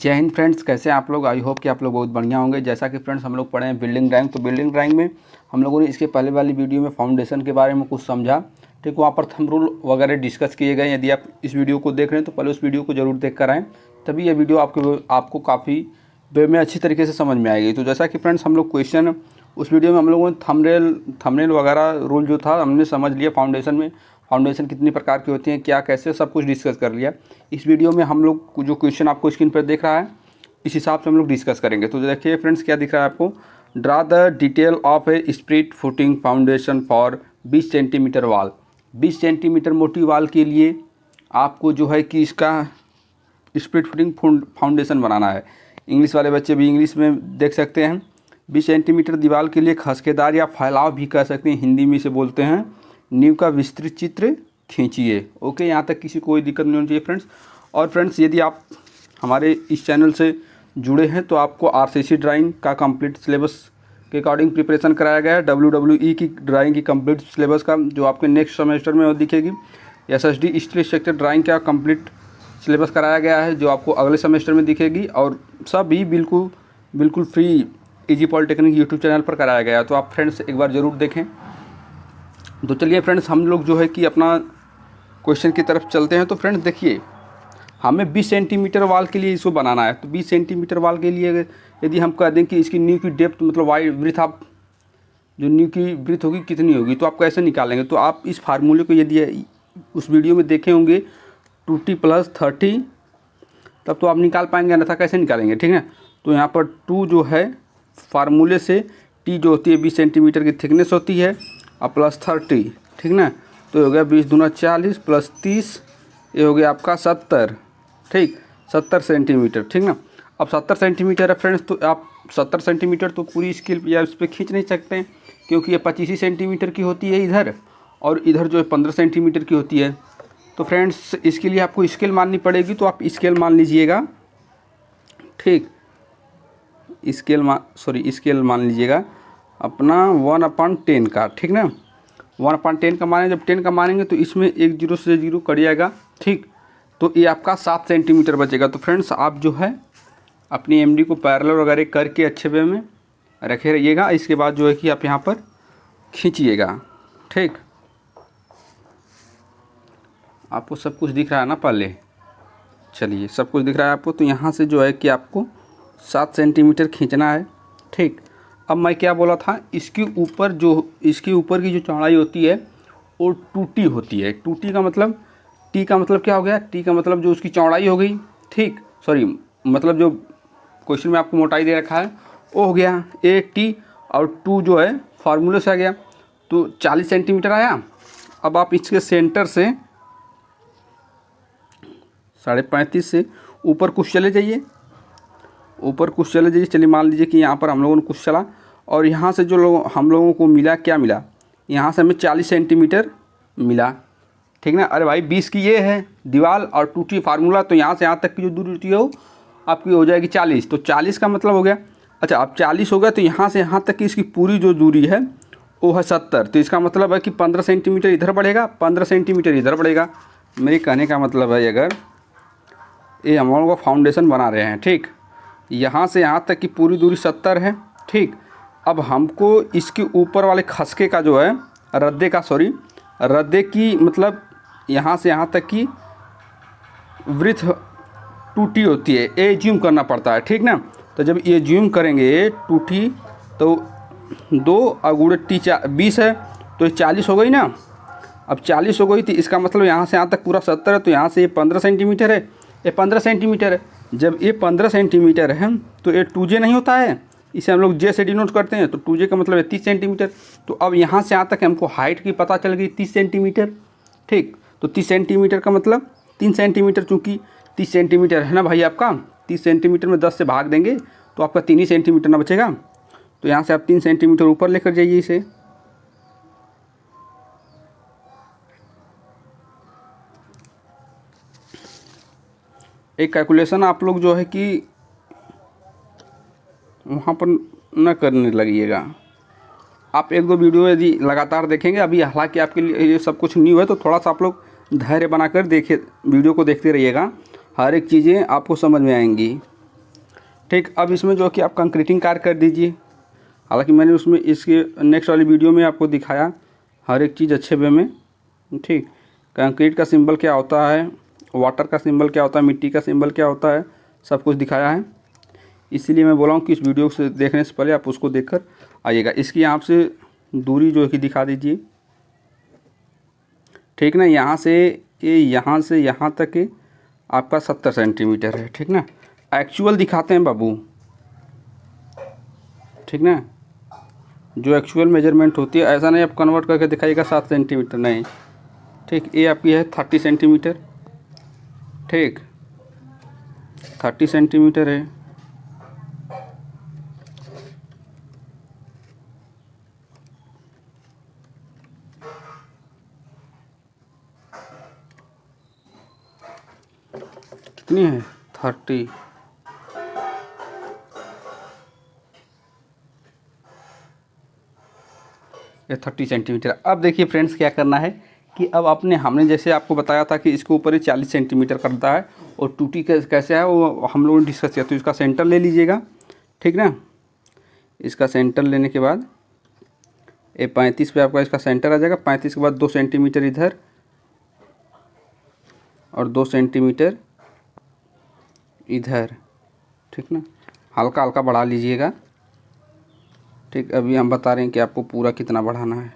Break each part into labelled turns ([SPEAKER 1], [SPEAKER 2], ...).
[SPEAKER 1] जय हिंद फ्रेंड्स, कैसे हैं आप लोग। आई होप कि आप लोग बहुत बढ़िया होंगे। जैसा कि फ्रेंड्स हम लोग पढ़े हैं बिल्डिंग ड्राइंग, तो बिल्डिंग ड्राइंग में हम लोगों ने इसके पहले वाली वीडियो में फाउंडेशन के बारे में कुछ समझा। ठीक, वहाँ पर थंब रूल वगैरह डिस्कस किए गए। यदि आप इस वीडियो को देख रहे हैं तो पहले उस वीडियो को जरूर देख कर आएँ, तभी ये वीडियो आपको काफ़ी वे में अच्छी तरीके से समझ में आएगी। तो जैसा कि फ्रेंड्स हम लोग क्वेश्चन उस वीडियो में हम लोगों ने थंबनेल वगैरह रूल जो था हमने समझ लिया। फाउंडेशन कितनी प्रकार की होती हैं, क्या कैसे, सब कुछ डिस्कस कर लिया। इस वीडियो में हम लोग जो क्वेश्चन आपको स्क्रीन पर दिख रहा है इस हिसाब से हम लोग डिस्कस करेंगे। तो देखिए फ्रेंड्स, क्या दिख रहा है आपको। Draw the detail of A split footing foundation for 20 centimetre वाल। 20 सेंटीमीटर मोटी वाल के लिए आपको जो है कि इसका स्प्लिट फुटिंग फाउंडेशन बनाना है। इंग्लिश वाले बच्चे भी इंग्लिश में देख सकते हैं। 20 सेंटीमीटर दीवार के लिए खसकेदार या फैलाव भी कह सकते हैं, हिंदी में इसे बोलते हैं। नींव का विस्तृत चित्र खींचिए। ओके, यहाँ तक किसी कोई दिक्कत नहीं होनी चाहिए फ्रेंड्स। और फ्रेंड्स, यदि आप हमारे इस चैनल से जुड़े हैं तो आपको आरसीसी ड्राइंग का कंप्लीट सिलेबस के अकॉर्डिंग प्रिपरेशन कराया गया है। WWE की ड्राइंग की कंप्लीट सिलेबस का जो आपके नेक्स्ट सेमेस्टर में दिखेगी। SSD स्टील स्ट्रक्चर ड्राइंग का कंप्लीट सिलेबस कराया गया है जो आपको अगले सेमेस्टर में दिखेगी। और सभी बिल्कुल free easy polytechnic YouTube channel पर कराया गया है। तो आप फ्रेंड्स एक बार ज़रूर देखें। तो चलिए फ्रेंड्स, हम लोग जो है कि अपना क्वेश्चन की तरफ चलते हैं। तो फ्रेंड्स देखिए, हमें 20 सेंटीमीटर वाल के लिए इसको बनाना है। तो 20 सेंटीमीटर वाल के लिए यदि हम कह दें कि इसकी नींव की डेप्थ मतलब वाइड ब्रीथ, आप जो नींव की ब्रीथ होगी कितनी होगी, तो आप कैसे निकालेंगे। तो आप इस फार्मूले को यदि उस वीडियो में देखे होंगे 2t + 30, तब तो आप निकाल पाएंगे, अन्यथा कैसे निकालेंगे। ठीक है, तो यहाँ पर 2 जो है फार्मूले से t जो होती है 20 सेंटीमीटर की थिकनेस होती है और +30, ठीक ना। तो हो गया 20 दूना 40 + 30, ये हो गया आपका 70। ठीक, 70 सेंटीमीटर, ठीक ना। अब 70 सेंटीमीटर है फ्रेंड्स, तो आप 70 सेंटीमीटर तो पूरी स्केल या उस पर खींच नहीं सकते हैं, क्योंकि ये 25 सेंटीमीटर की होती है इधर, और इधर जो है 15 सेंटीमीटर की होती है। तो फ्रेंड्स इसके लिए आपको स्केल माननी पड़ेगी। तो आप स्केल मान लीजिएगा। ठीक, स्केल मान लीजिएगा अपना 1/10 का। ठीक ना, 1/10 का मानेंगे। जब 10 का मानेंगे तो इसमें एक 0 से 0 कट जाएगा। ठीक, तो ये आपका 7 सेंटीमीटर बचेगा। तो फ्रेंड्स आप जो है अपनी एमडी को पैरेलल वगैरह करके अच्छे वे में रखे रहिएगा। इसके बाद जो है कि आप यहाँ पर खींचिएगा। ठीक, आपको सब कुछ दिख रहा है ना पहले। चलिए, सब कुछ दिख रहा है आपको। तो यहाँ से जो है कि आपको 7 सेंटीमीटर खींचना है। ठीक, अब मैं क्या बोला था, इसके ऊपर की जो चौड़ाई होती है वो 2t होती है। 2t का मतलब, t का मतलब क्या हो गया, t का मतलब जो उसकी चौड़ाई हो गई। ठीक, मतलब जो क्वेश्चन में आपको मोटाई दे रखा है वो हो गया t, और 2 जो है फार्मूले से आ गया, तो 40 सेंटीमीटर आया। अब आप इसके सेंटर से 35.5 से ऊपर कुछ चले जाइए, चलिए मान लीजिए कि यहाँ पर हम लोगों ने कुछ चला, और यहाँ से जो हम लोगों को मिला, क्या मिला, यहाँ से हमें 40 सेंटीमीटर मिला। ठीक ना। अरे भाई 20 की ये है दीवार और 2t फार्मूला, तो यहाँ से यहाँ तक की जो दूरी होती है वो आपकी हो जाएगी 40। तो 40 का मतलब हो गया, अच्छा अब 40 हो गया तो यहाँ से यहाँ तक की इसकी पूरी जो दूरी है वो है 70। तो इसका मतलब है कि 15 सेंटीमीटर इधर बढ़ेगा, 15 सेंटीमीटर इधर बढ़ेगा। मेरे कहने का मतलब है, अगर ये हम लोगों का फाउंडेशन बना रहे हैं, ठीक, यहाँ से यहाँ तक की पूरी दूरी 70 है। ठीक, अब हमको इसके ऊपर वाले खसके का जो है रद्दे की मतलब यहाँ से यहाँ तक की वृथ 2t होती है, ये ज्यूम करना पड़ता है। ठीक ना। तो जब ये ज्यूम करेंगे 2t, तो 2 और t 20 है, तो ये 40 हो गई ना। अब 40 हो गई तो इसका मतलब यहाँ से यहाँ तक पूरा 70 है, तो यहाँ से ये 15 सेंटीमीटर है, ये 15 सेंटीमीटर है। जब ये 15 सेंटीमीटर है तो ये 2j नहीं होता है, इसे हम लोग j से डिनोट करते हैं। तो 2j का मतलब है 30 सेंटीमीटर। तो अब यहाँ से यहाँ तक हमको हाइट की पता चल गई 30 सेंटीमीटर। ठीक, तो 30 सेंटीमीटर का मतलब 3 सेंटीमीटर, चूँकि 30 सेंटीमीटर है ना भाई आपका, 30 सेंटीमीटर में 10 से भाग देंगे तो आपका 3 ही सेंटीमीटर ना बचेगा। तो यहाँ से आप 3 सेंटीमीटर ऊपर लेकर जाइए इसे। एक कैलकुलेशन आप लोग जो है कि वहाँ पर न करने लगिएगा। आप 1-2 वीडियो यदि लगातार देखेंगे, अभी हालांकि आपके लिए ये सब कुछ न्यू है, तो थोड़ा सा आप लोग धैर्य बनाकर देखिए, वीडियो को देखते रहिएगा। हर एक चीज़ें आपको समझ में आएंगी। ठीक, अब इसमें जो कि आप कंक्रीटिंग कार्य कर दीजिए। हालांकि मैंने उसमें इसके नेक्स्ट वाली वीडियो में आपको दिखाया हर एक चीज़ अच्छे वे में। ठीक, कंक्रीट का सिंबल क्या होता है, वाटर का सिंबल क्या होता है, मिट्टी का सिंबल क्या होता है, सब कुछ दिखाया है। इसीलिए मैं बोला हूँ कि इस वीडियो से देखने से पहले आप उसको देखकर आइएगा। इसकी आप से दूरी जो है कि दिखा दीजिए। ठीक ना, यहाँ से यहाँ तक के आपका 70 सेंटीमीटर है। ठीक ना, एक्चुअल दिखाते हैं बाबू। ठीक ना, जो एक्चुअल मेजरमेंट होती है, ऐसा नहीं आप कन्वर्ट करके दिखाइएगा 7 सेंटीमीटर, नहीं। ठीक, ये आपकी है 30 सेंटीमीटर। ठीक, 30 सेंटीमीटर है। कितनी है? 30। ये 30 सेंटीमीटर। अब देखिए फ्रेंड्स, क्या करना है कि अब हमने जैसे आपको बताया था कि इसके ऊपर ही 40 सेंटीमीटर करता है, और टूटी कैसे है वो हम लोगों ने डिस्कस किया। तो इसका सेंटर ले लीजिएगा। ठीक ना, इसका सेंटर लेने के बाद ये 35 पे आपका इसका सेंटर आ जाएगा। 35 के बाद 2 सेंटीमीटर इधर और 2 सेंटीमीटर इधर। ठीक ना, हल्का हल्का बढ़ा लीजिएगा। ठीक, अभी हम बता रहे हैं कि आपको पूरा कितना बढ़ाना है।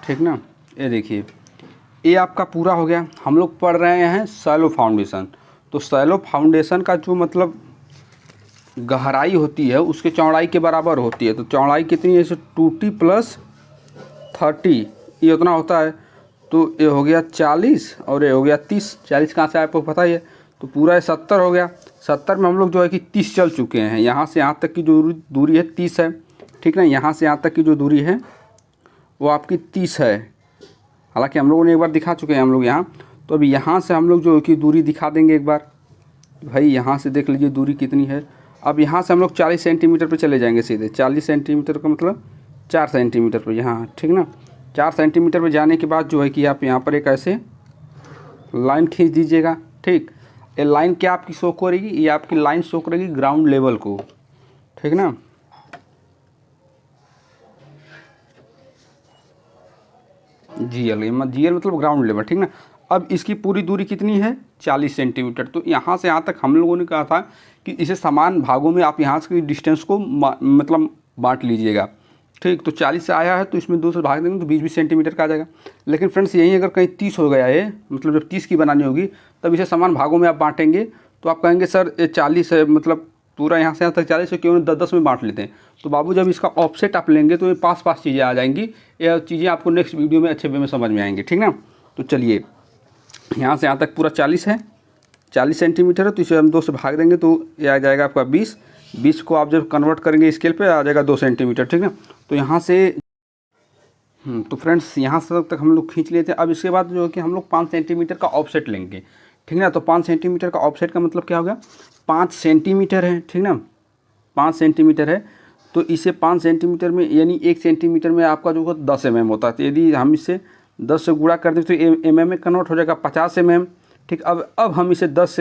[SPEAKER 1] ठीक ना, ये देखिए, ये आपका पूरा हो गया। हम लोग पढ़ रहे हैं शैलो फाउंडेशन। तो शैलो फाउंडेशन का जो मतलब गहराई होती है उसके चौड़ाई के बराबर होती है। तो चौड़ाई कितनी है? 2t + 30, ये उतना होता है। तो ये हो गया 40 और ये हो गया 30। 40 कहाँ से आपको पता ही है, तो पूरा 70 हो गया। 70 में हम लोग जो है कि 30 चल चुके हैं। यहाँ से यहाँ तक की जो दूरी है 30 है। ठीक ना, यहाँ से यहाँ तक की जो दूरी है वो आपकी 30 है। हालांकि हम लोगों ने एक बार दिखा चुके हैं हम लोग यहाँ। तो अभी यहाँ से हम लोग जो है कि दूरी दिखा देंगे एक बार। भाई यहाँ से देख लीजिए दूरी कितनी है। अब यहाँ से हम लोग 40 सेंटीमीटर पे चले जाएंगे सीधे। 40 सेंटीमीटर का मतलब 4 सेंटीमीटर पे यहाँ। ठीक ना, 4 सेंटीमीटर पे जाने के बाद जो है कि आप यहाँ पर एक ऐसे लाइन खींच दीजिएगा। ठीक, ये लाइन क्या आपकी शो करेगी? ये आपकी लाइन शो करेगी ग्राउंड लेवल को। ठीक ना, जीएल मतलब ग्राउंड लेवल। ठीक ना, अब इसकी पूरी दूरी कितनी है? 40 सेंटीमीटर। तो यहाँ से यहाँ तक हम लोगों ने कहा था कि इसे समान भागों में आप यहाँ से डिस्टेंस को मतलब बांट लीजिएगा। ठीक, तो 40 से आया है तो इसमें 2 से भाग देंगे तो 20-20 सेंटीमीटर का आ जाएगा। लेकिन फ्रेंड्स यहीं अगर कहीं 30 हो गया है, मतलब जब 30 की बनानी होगी तब इसे समान भागों में आप बांटेंगे। तो आप कहेंगे सर ये 40 है, मतलब पूरा यहाँ से यहाँ तक 40 है, क्यों नहीं 10-10 में बांट लेते हैं। तो बाबू जब इसका ऑफसेट आप लेंगे तो ये पास चीज़ें आ जाएंगी। ये चीज़ें आपको नेक्स्ट वीडियो में अच्छे वे में समझ में आएंगी। ठीक ना, तो चलिए, यहाँ से यहाँ तक पूरा 40 है, 40 सेंटीमीटर है। तो इसे हम 2 से भाग देंगे तो ये आ जाएगा आपका 20। 20 को आप जब कन्वर्ट करेंगे स्केल पे आ जाएगा 2 सेंटीमीटर। ठीक है, तो यहाँ से तो फ्रेंड्स यहाँ से तक हम लोग खींच लेते हैं। अब इसके बाद जो है कि हम लोग 5 सेंटीमीटर का ऑफसेट लेंगे। ठीक ना, तो 5 सेंटीमीटर का ऑफसेट का मतलब क्या हो गया? 5 सेंटीमीटर है। ठीक ना, 5 सेंटीमीटर है। तो इसे 5 सेंटीमीटर में यानी 1 सेंटीमीटर में आपका जो 10 mm होता है। तो यदि हम इसे 10 से गुणा कर दें तो mm में कन्वर्ट हो जाएगा 50 mm। ठीक, अब हम इसे 10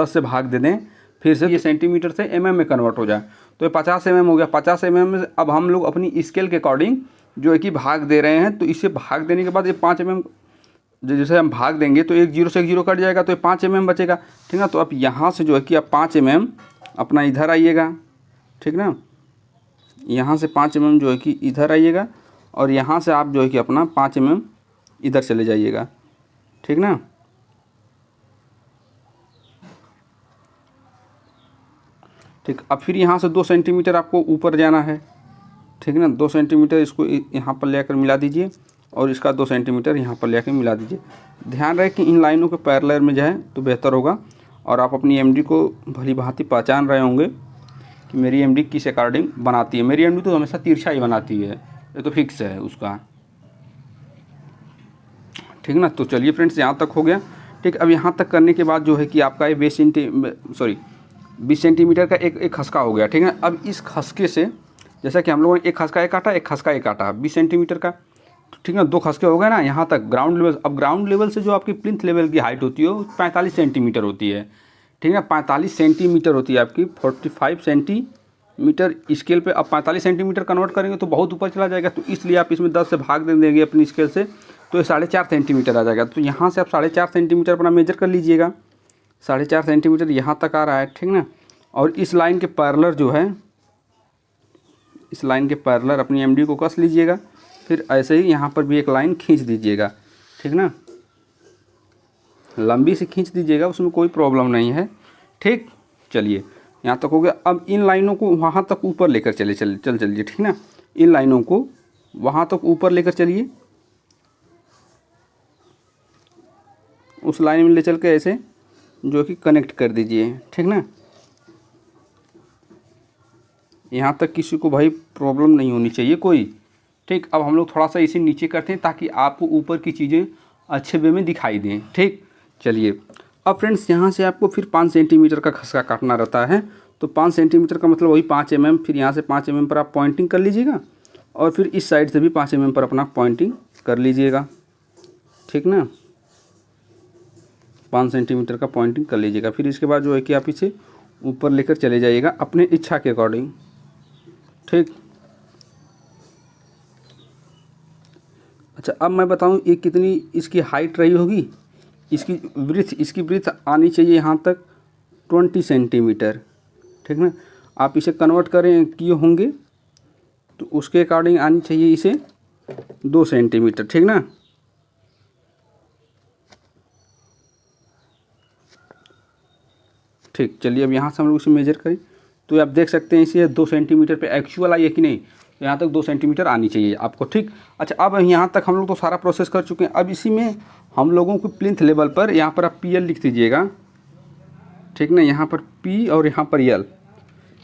[SPEAKER 1] से भाग दे दें फिर से, ये सेंटीमीटर से mm में कन्वर्ट हो जाए तो ये 50 mm हो गया। 50 mm में अब हम लोग अपनी स्केल के अकॉर्डिंग जो है कि भाग दे रहे हैं। तो इसे भाग देने के बाद ये 5 mm जैसे हम भाग देंगे तो 1 0 से 1 0 कट जाएगा तो ये 5 mm बचेगा। ठीक ना, तो अब यहाँ से जो है कि आप 5 mm अपना इधर आइएगा। ठीक ना, यहाँ से 5 mm जो है कि इधर आइएगा और यहाँ से आप जो है कि अपना 5 mm इधर चले जाइएगा। ठीक ना, ठीक, अब फिर यहाँ से 2 सेंटीमीटर आपको ऊपर जाना है। ठीक ना, 2 सेंटीमीटर इसको यहाँ पर लेकर मिला दीजिए और इसका 2 सेंटीमीटर यहाँ पर लेकर मिला दीजिए। ध्यान रहे कि इन लाइनों के पैरेलल में जाए तो बेहतर होगा। और आप अपनी एमडी को भली भांति पहचान रहे होंगे कि मेरी एमडी किस अकॉर्डिंग बनाती है। मेरी एमडी तो हमेशा तिरछा ही बनाती है, ये तो फिक्स है उसका। ठीक ना, तो चलिए फ्रेंड्स, यहाँ तक हो गया। ठीक, अब यहाँ तक करने के बाद जो है कि आपका ये 20 सेंटीमीटर का एक खसका हो गया। ठीक है, अब इस खसके से जैसा कि हम लोगों ने एक खसका एक काटा 20 सेंटीमीटर का। ठीक है, 2 खसके हो गए ना यहाँ तक ग्राउंड लेवल। अब ग्राउंड लेवल से जो आपकी प्लिंथ लेवल की हाइट होती है वो 45 सेंटीमीटर होती है। ठीक है। 45 सेंटीमीटर होती है आपकी, 45 सेंटीमीटर स्केल पे। अब 45 सेंटीमीटर कन्वर्ट करेंगे तो बहुत ऊपर चला जाएगा, तो इसलिए आप इसमें 10 से भाग दे देंगे अपनी स्केल से, तो ये 4.5 सेंटीमीटर आ जाएगा। तो यहाँ से आप 4.5 सेंटीमीटर अपना मेजर कर लीजिएगा। 4.5 सेंटीमीटर यहाँ तक आ रहा है, ठीक ना। और इस लाइन के पैरेलल जो है, इस लाइन के पैरेलल अपनी एमडी को कस लीजिएगा। फिर ऐसे ही यहाँ पर भी एक लाइन खींच दीजिएगा, ठीक ना। लंबी से खींच दीजिएगा, उसमें कोई प्रॉब्लम नहीं है, ठीक। चलिए यहाँ तक हो गया। अब इन लाइनों को वहाँ तक ऊपर लेकर चलिए, ठीक ना। इन लाइनों को वहाँ तक ऊपर लेकर चलिए, उस लाइन में ले चल के ऐसे जो कि कनेक्ट कर दीजिए, ठीक ना। यहाँ तक किसी को भाई प्रॉब्लम नहीं होनी चाहिए कोई, ठीक। अब हम लोग थोड़ा सा इसे नीचे करते हैं ताकि आपको ऊपर की चीज़ें अच्छे वे में दिखाई दें, ठीक। चलिए अब फ्रेंड्स यहाँ से आपको फिर 5 सेंटीमीटर का खसका काटना रहता है। तो 5 सेंटीमीटर का मतलब वही 5 mm। फिर यहाँ से 5 mm पर आप पॉइंटिंग कर लीजिएगा, और फिर इस साइड से भी 5 mm पर अपना पॉइंटिंग कर लीजिएगा, ठीक ना। 5 सेंटीमीटर का पॉइंटिंग कर लीजिएगा। फिर इसके बाद जो है कि आप इसे ऊपर लेकर चले जाइएगा अपने इच्छा के अकॉर्डिंग, ठीक। अच्छा अब मैं बताऊं ये कितनी इसकी हाइट रही होगी। इसकी ब्रीथ आनी चाहिए यहाँ तक 20 सेंटीमीटर, ठीक ना। आप इसे कन्वर्ट करें किए होंगे तो उसके अकॉर्डिंग आनी चाहिए इसे 2 सेंटीमीटर, ठीक ना। ठीक, चलिए अब यहाँ से हम लोग इसे मेजर करें तो आप देख सकते हैं इसे 2 सेंटीमीटर पे एक्चुअल आई है कि नहीं। तो यहाँ तक 2 सेंटीमीटर आनी चाहिए आपको, ठीक। अच्छा अब यहाँ तक हम लोग तो सारा प्रोसेस कर चुके हैं। अब इसी में हम लोगों को प्लिंथ लेवल पर यहाँ पर आप PL लिख दीजिएगा, ठीक ना। यहाँ पर P और यहाँ पर L,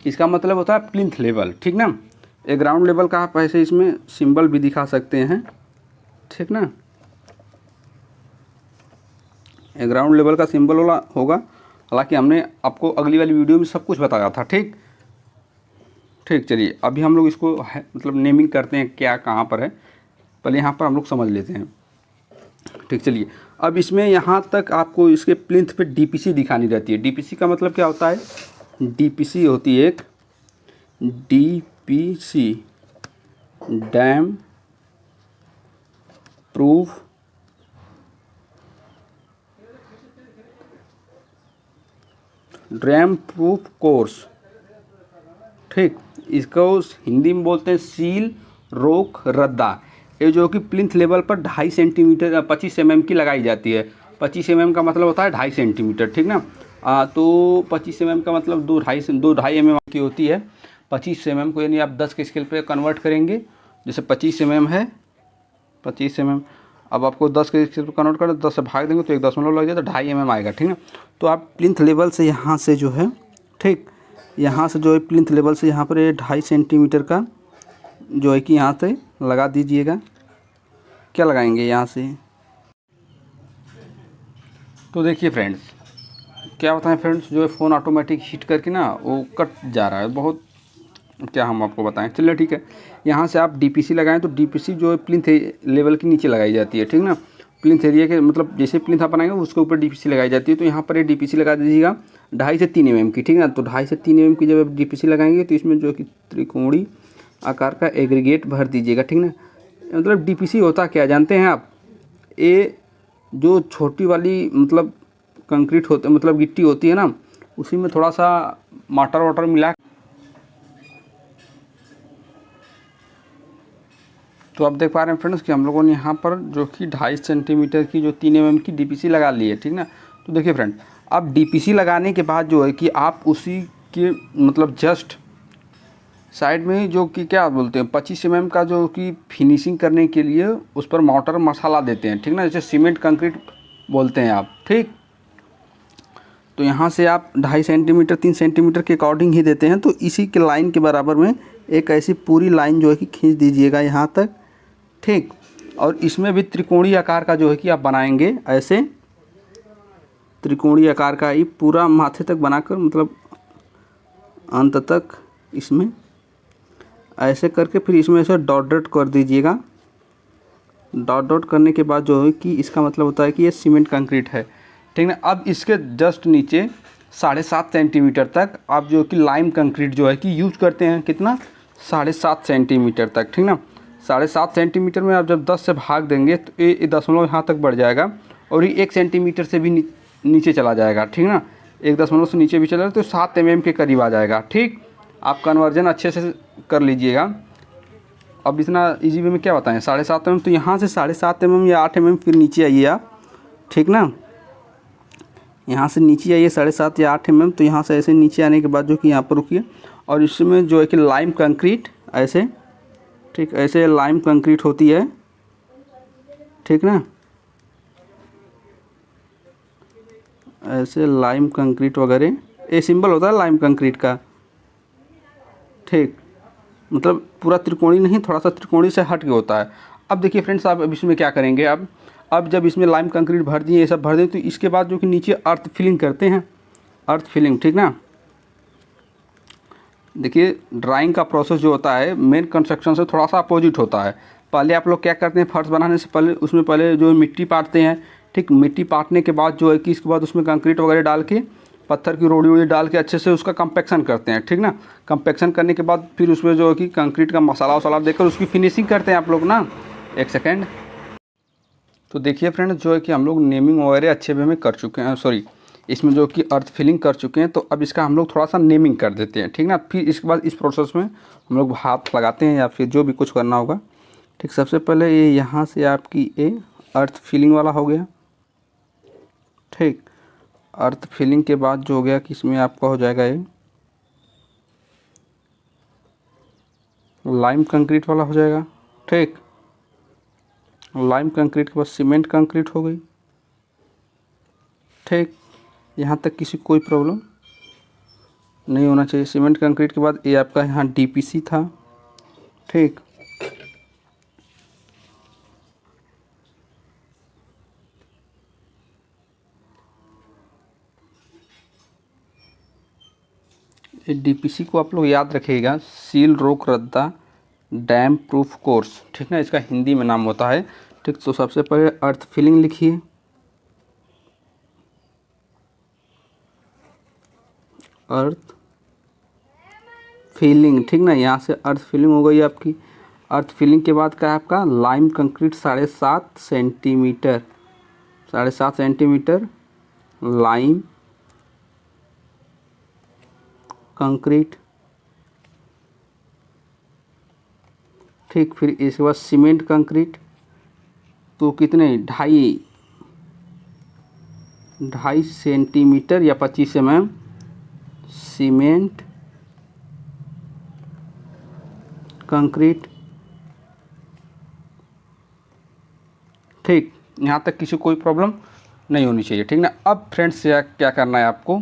[SPEAKER 1] इसका मतलब होता है प्लिंथ लेवल, ठीक ना। एक ग्राउंड लेवल का आप ऐसे इसमें सिंबल भी दिखा सकते हैं, ठीक ना। एक ग्राउंड लेवल का सिंबल वाला होगा, हालांकि हमने आपको अगली वाली वीडियो में सब कुछ बताया था, ठीक। चलिए अभी हम लोग इसको मतलब नेमिंग करते हैं क्या कहाँ पर है, पहले यहाँ पर हम लोग समझ लेते हैं, ठीक। चलिए अब इसमें यहाँ तक आपको इसके प्लिंथ पे DPC दिखानी रहती है। DPC का मतलब क्या होता है, DPC होती है एक DPC डैम प्रूफ कोर्स, ठीक। इसको हिंदी में बोलते हैं सील रोक रद्दा। ये जो कि प्लिंथ लेवल पर 2.5 सेंटीमीटर 25 mm की लगाई जाती है। 25 mm का मतलब होता है 2.5 सेंटीमीटर, ठीक ना। तो 25 mm का मतलब 2.5 mm की होती है। 25 mm को यानी आप 10 के स्केल पे कन्वर्ट करेंगे, जैसे 25 mm है, 25 mm। अब आपको 10 के स्केल पे कन्वर्ट कर 10 से भाग देंगे तो 1 दशमलव लग जाए तो 2.5 mm आएगा, ठीक ना। तो आप प्लिंथ लेवल से यहाँ से जो है, ठीक, यहाँ से जो है प्लिंथ लेवल से यहाँ पर ये 2.5 सेंटीमीटर का जो है कि यहाँ से लगा दीजिएगा। क्या लगाएंगे यहाँ से, तो देखिए फ्रेंड्स क्या बताएं फ्रेंड्स, जो है फ़ोन ऑटोमेटिक हीट करके ना वो कट जा रहा है बहुत, क्या हम आपको बताएं। चलिए ठीक है, यहाँ से आप DPC लगाएं तो DPC जो है प्लिंथ लेवल के नीचे लगाई जाती है, ठीक ना। प्लिंथ एरिया के मतलब जैसे प्लिंथ आप बनाएंगे उसके ऊपर DPC लगाई जाती है। तो यहाँ पर ये DPC लगा दीजिएगा 2.5 से 3 mm की, ठीक है। तो 2.5 से 3 mm की जब आप DPC लगाएंगे तो इसमें जो कि त्रिकोणीय आकार का एग्रीगेट भर दीजिएगा, ठीक ना। मतलब DPC होता क्या जानते हैं आप, ये जो छोटी वाली मतलब कंक्रीट होते मतलब गिट्टी होती है ना, उसी में थोड़ा सा मटर वाटर मिला। तो आप देख पा रहे हैं फ्रेंड्स कि हम लोगों ने यहाँ पर जो कि 2.5 सेंटीमीटर की जो 3 mm की DPC लगा ली है, ठीक ना। तो देखिए फ्रेंड, अब DPC लगाने के बाद जो है कि आप उसी के मतलब जस्ट साइड में जो कि क्या बोलते हैं 25 mm का जो कि फिनिशिंग करने के लिए उस पर मोटर मसाला देते हैं, ठीक ना, जैसे सीमेंट कंक्रीट बोलते हैं आप, ठीक। तो यहाँ से आप 2.5 सेंटीमीटर 3 सेंटीमीटर के अकॉर्डिंग ही देते हैं। तो इसी के लाइन के बराबर में एक ऐसी पूरी लाइन जो है कि खींच दीजिएगा यहाँ तक, ठीक। और इसमें भी त्रिकोणीय आकार का जो है कि आप बनाएंगे, ऐसे त्रिकोणीय आकार का ही पूरा माथे तक बनाकर मतलब अंत तक इसमें ऐसे करके फिर इसमें से डॉट डॉट कर दीजिएगा। डॉट डॉट करने के बाद जो है कि इसका मतलब होता है कि ये सीमेंट कंक्रीट है, ठीक ना। अब इसके जस्ट नीचे 7.5 सेंटीमीटर तक आप जो कि लाइम कंक्रीट जो है कि यूज करते हैं। कितना? 7.5 सेंटीमीटर तक, ठीक ना। 7.5 सेंटीमीटर में आप जब 10 से भाग देंगे तो ये दशमलव यहाँ तक बढ़ जाएगा और ये 1 सेंटीमीटर से भी नीचे चला जाएगा, ठीक ना। 1 दशमलव से नीचे भी चला तो 7 mm के करीब आ जाएगा, ठीक। आप कन्वर्जन अच्छे से कर लीजिएगा। अब इतना इजी वे में क्या बताएं, 7.5 mm, तो यहाँ से 7.5 mm या 8 mm फिर नीचे आइए आप, ठीक ना। यहाँ से नीचे आइए 7.5 या 8 mm, तो यहाँ से ऐसे नीचे आने के बाद जो कि यहाँ पर रुकिए और इसमें जो है कि लाइम कंक्रीट ऐसे, ठीक, ऐसे लाइम कंक्रीट होती है, ठीक ना। ऐसे लाइम कंक्रीट वगैरह ये सिंबल होता है लाइम कंक्रीट का, ठीक। मतलब पूरा त्रिकोणी नहीं, थोड़ा सा त्रिकोणी से हट के होता है। अब देखिए फ्रेंड्स, आप अब इसमें क्या करेंगे, अब जब इसमें लाइम कंक्रीट भर दिए, ये सब भर दें, तो इसके बाद जो कि नीचे अर्थ फिलिंग करते हैं, अर्थ फिलिंग, ठीक ना। देखिए ड्राइंग का प्रोसेस जो होता है मेन कंस्ट्रक्शन से थोड़ा सा अपोजिट होता है। पहले आप लोग क्या करते हैं, फर्श बनाने से पहले उसमें पहले जो मिट्टी पाटते हैं, ठीक। मिट्टी पाटने के बाद जो है कि इसके बाद उसमें कंक्रीट वगैरह डाल के, पत्थर की रोड़ी वोड़ी डाल के अच्छे से उसका कंपैक्शन करते हैं, ठीक ना। कंपैक्शन करने के बाद फिर उसमें जो है कि कंक्रीट का मसाला वसाला देकर उसकी फिनिशिंग करते हैं आप लोग ना। एक सेकेंड। तो देखिए फ्रेंड, जो है कि हम लोग नेमिंग वगैरह अच्छे वे में कर चुके हैं, सॉरी इसमें जो कि अर्थ फिलिंग कर चुके हैं। तो अब इसका हम लोग थोड़ा सा नेमिंग कर देते हैं, ठीक ना। फिर इसके बाद इस प्रोसेस में हम लोग हाथ लगाते हैं या फिर जो भी कुछ करना होगा, ठीक। सबसे पहले ये यहाँ से आपकी ये अर्थ फिलिंग वाला हो गया, ठीक। अर्थ फिलिंग के बाद जो हो गया कि इसमें आपका हो जाएगा ये लाइम कंक्रीट वाला हो जाएगा, ठीक। लाइम कंक्रीट के बाद सीमेंट कंक्रीट हो गई, ठीक। यहाँ तक किसी कोई प्रॉब्लम नहीं होना चाहिए। सीमेंट कंक्रीट के बाद ये आपका यहाँ डीपीसी था, ठीक। ये डीपीसी को आप लोग याद रखिएगा, सील रोक रद्दा डैम प्रूफ कोर्स, ठीक ना, इसका हिंदी में नाम होता है, ठीक। तो सबसे पहले अर्थ फिलिंग लिखिए, अर्थ फिलिंग, ठीक ना। यहाँ से अर्थ फिलिंग हो गई आपकी। अर्थ फिलिंग के बाद क्या है आपका lime concrete 7.5 centimetre, 7.5 centimetre lime concrete, ठीक। फिर इसके बाद सीमेंट कंक्रीट, तो कितने 2.5 सेंटीमीटर या 25 mm सीमेंट कंक्रीट, ठीक। यहाँ तक किसी कोई प्रॉब्लम नहीं होनी चाहिए, ठीक ना। अब फ्रेंड्स क्या करना है आपको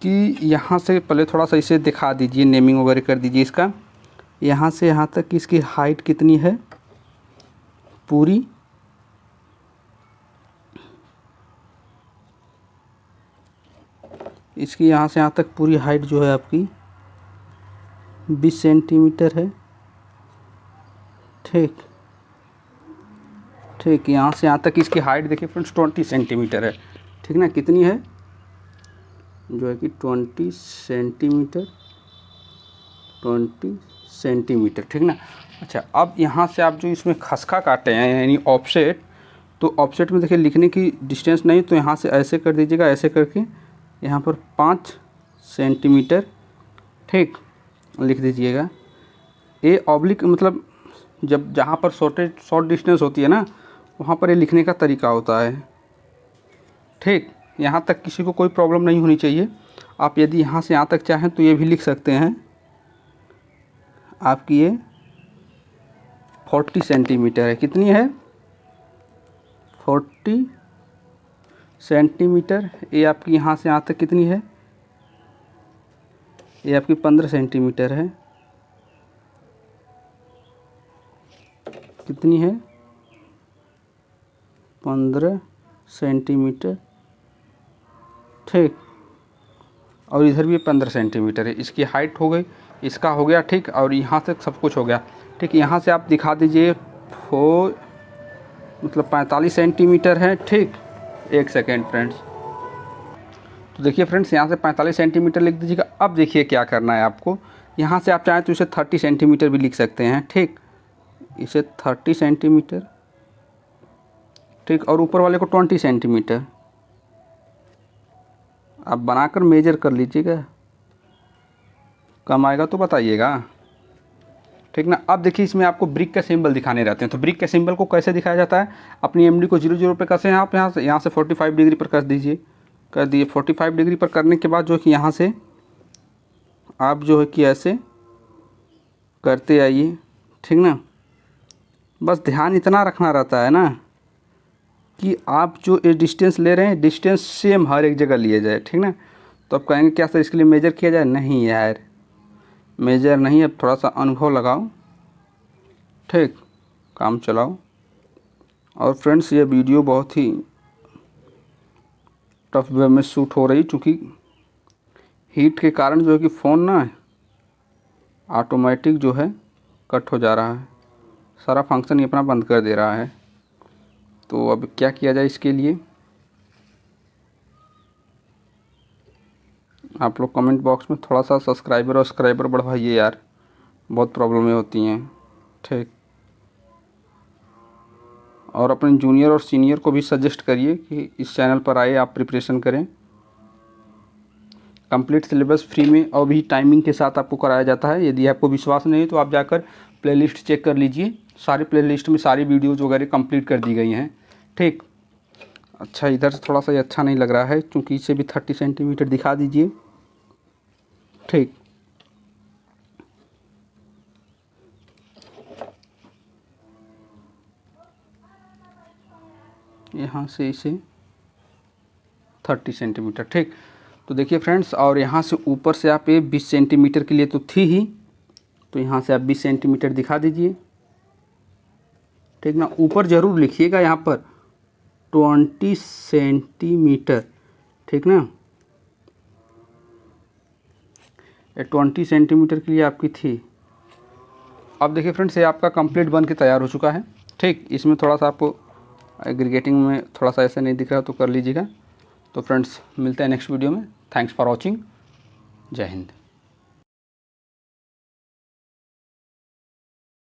[SPEAKER 1] कि यहाँ से पहले थोड़ा सा इसे दिखा दीजिए, नेमिंग वगैरह कर दीजिए इसका। यहाँ से यहाँ तक कि इसकी हाइट कितनी है पूरी, इसकी यहाँ से यहाँ तक पूरी हाइट जो है आपकी 20 सेंटीमीटर है, ठीक, ठीक। यहाँ से यहाँ तक इसकी हाइट देखिए फ्रेंड्स 20 सेंटीमीटर है, ठीक ना। कितनी है जो है कि 20 सेंटीमीटर, ठीक ना। अच्छा, अब यहाँ से आप जो इसमें खसखा काटे हैं यानी ऑफसेट, तो ऑफसेट में देखिए लिखने की डिस्टेंस नहीं, तो यहाँ से ऐसे कर दीजिएगा, ऐसे करके यहाँ पर 5 सेंटीमीटर, ठीक, लिख दीजिएगा। ये ऑब्लिक मतलब जब जहाँ पर शॉर्ट डिस्टेंस होती है ना, वहाँ पर ये लिखने का तरीका होता है, ठीक। यहाँ तक किसी को कोई प्रॉब्लम नहीं होनी चाहिए। आप यदि यहाँ से यहाँ तक चाहें तो ये भी लिख सकते हैं आपकी ये 40 सेंटीमीटर है। कितनी है 40 सेंटीमीटर। ये आपकी यहाँ से यहाँ तक कितनी है, ये आपकी 15 सेंटीमीटर है। कितनी है 15 सेंटीमीटर, ठीक। और इधर भी 15 सेंटीमीटर है। इसकी हाइट हो गई, इसका हो गया, ठीक। और यहाँ तक सब कुछ हो गया, ठीक। यहाँ से आप दिखा दीजिए मतलब 45 सेंटीमीटर है, ठीक। एक सेकेंड फ्रेंड्स, तो देखिए फ्रेंड्स, यहाँ से 45 सेंटीमीटर लिख दीजिएगा। अब देखिए क्या करना है आपको, यहाँ से आप चाहें तो इसे 30 सेंटीमीटर भी लिख सकते हैं, ठीक, इसे 30 सेंटीमीटर, ठीक, और ऊपर वाले को 20 सेंटीमीटर। आप बनाकर मेजर कर लीजिएगा, कम आएगा तो बताइएगा, ठीक ना। अब देखिए इसमें आपको ब्रिक का सिंबल दिखाने रहते हैं, तो ब्रिक के सिंबल को कैसे दिखाया जाता है, अपनी एमडी को 0 पे कसें आप यहाँ से 45 डिग्री पर कर दीजिए, 45 डिग्री पर करने के बाद जो है कि यहाँ से आप जो है कि ऐसे करते आइए, ठीक ना। बस ध्यान इतना रखना रहता है ना कि आप जो ये डिस्टेंस ले रहे हैं, डिस्टेंस सेम हर एक जगह लिया जाए, ठीक ना। तो आप कहेंगे क्या सर इसके लिए मेजर किया जाए, नहीं यार मेजर नहीं, अब थोड़ा सा अनुभव लगाओ, ठीक, काम चलाओ। और फ्रेंड्स ये वीडियो बहुत ही टफ वे में शूट हो रही, चूँकि हीट के कारण जो है कि फ़ोन ना ऑटोमेटिक जो है कट हो जा रहा है, सारा फंक्शन ही अपना बंद कर दे रहा है। तो अब क्या किया जाए इसके लिए, आप लोग कमेंट बॉक्स में थोड़ा सा सब्सक्राइबर बढ़वाइए यार, बहुत प्रॉब्लमें होती हैं, ठीक। और अपने जूनियर और सीनियर को भी सजेस्ट करिए कि इस चैनल पर आए, आप प्रिपरेशन करें। कंप्लीट सिलेबस फ्री में और भी टाइमिंग के साथ आपको कराया जाता है। यदि आपको विश्वास नहीं है तो आप जाकर प्लेलिस्ट चेक कर लीजिए, सारी प्लेलिस्ट में सारी वीडियोज़ वगैरह कंप्लीट कर दी गई हैं, ठीक। अच्छा, इधर से थोड़ा सा ये अच्छा नहीं लग रहा है, क्योंकि इसे भी 30 सेंटीमीटर दिखा दीजिए, ठीक। यहाँ से इसे 30 सेंटीमीटर, ठीक। तो देखिए फ्रेंड्स, और यहाँ से ऊपर से आप ये 20 सेंटीमीटर के लिए तो थी ही, तो यहाँ से आप 20 सेंटीमीटर दिखा दीजिए, ठीक ना। ऊपर ज़रूर लिखिएगा यहाँ पर 20 सेंटीमीटर, ठीक ना। ये 20 सेंटीमीटर के लिए आपकी थी। अब देखिए फ्रेंड्स, ये आपका कंप्लीट बन के तैयार हो चुका है, ठीक। इसमें थोड़ा सा आपको एग्रीगेटिंग में थोड़ा सा ऐसा नहीं दिख रहा तो कर लीजिएगा। तो फ्रेंड्स मिलते हैं नेक्स्ट वीडियो में। Thanks for watching. जय हिंद।